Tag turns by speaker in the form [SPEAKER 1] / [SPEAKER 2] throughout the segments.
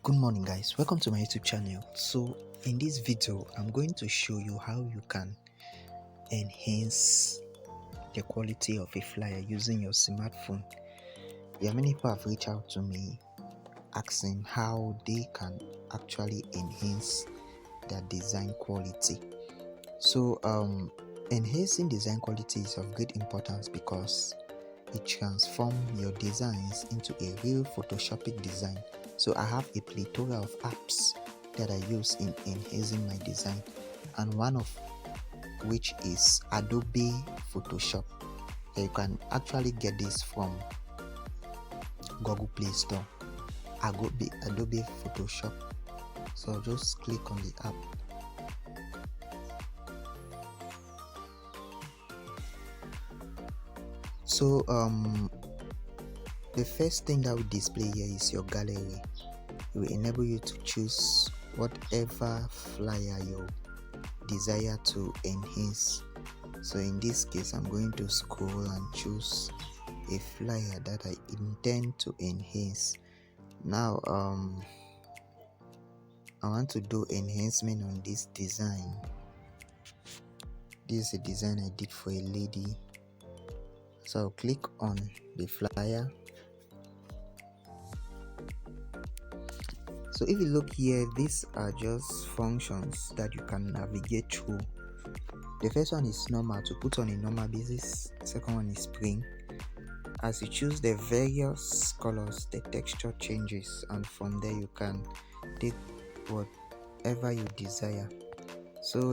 [SPEAKER 1] Good morning guys, welcome to my YouTube channel. So in this video I'm going to show you how you can enhance the quality of a flyer using your smartphone. Many people have reached out to me asking how they can actually enhance their design quality. So enhancing design quality is of great importance because it transforms your designs into a real photoshopic design. So I have a plethora of apps that I use in enhancing my design, and one of which is Adobe Photoshop. You can actually get this from Google Play Store, Adobe Photoshop. So just click on the app. So the first thing that will display here is your gallery. It will enable you to choose whatever flyer you desire to enhance. So in this case I'm going to scroll and choose a flyer that I intend to enhance. Now I want to do enhancement on this design. This is a design I did for a lady. So I'll click on the flyer. So if you look here, these are just functions that you can navigate through. The first one is normal, to put on a normal basis. The second one is spring. As you choose the various colors, the texture changes, and from there you can take whatever you desire. So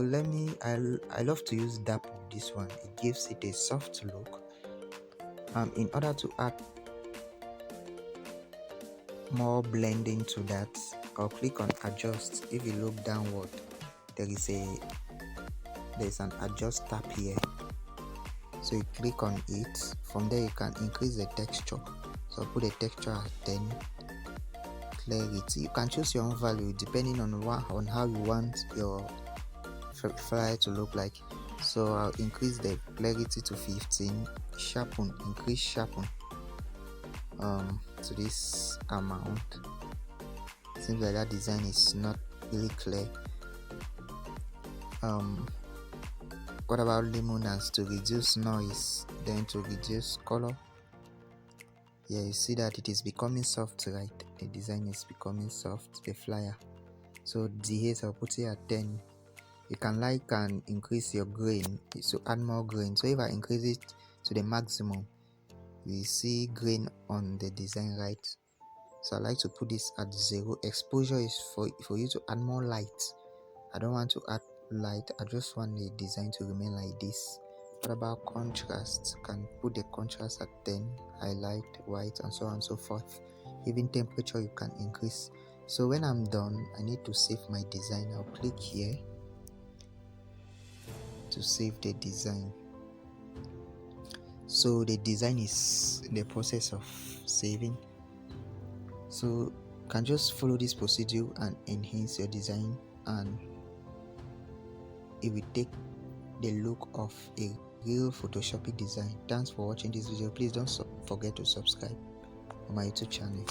[SPEAKER 1] I love to use dapple, this one. It gives it a soft look. In order to add more blending to that, I'll click on adjust. If you look downward, there's an adjust tab here. So you click on it. From there you can increase the texture. So I'll put the texture at 10. Clarity, you can choose your own value depending on how you want your flyer to look like. So I'll increase the clarity to 15. Sharpen, increase sharpen to this amount. Seems like that design is not really clear. What about luminance, to reduce noise, then to reduce color? Yeah, you see that it is becoming soft, right? The design is becoming soft, the flyer. So the height, I'll put it at 10. You can increase your grain, so add more grain. So if I increase it to the maximum, we see grain on the design, right? So I like to put this at 0. Exposure is for you to add more light. I don't want to add light, I just want the design to remain like this. What about contrast? You can put the contrast at 10, highlight, white, and so on and so forth. Even temperature you can increase. So when I'm done, I need to save my design. I'll click here to save the design. So the design is in the process of saving. So you can just follow this procedure and enhance your design, and it will take the look of a real photoshopic design. Thanks for watching this video. Please don't forget to subscribe on my YouTube channel.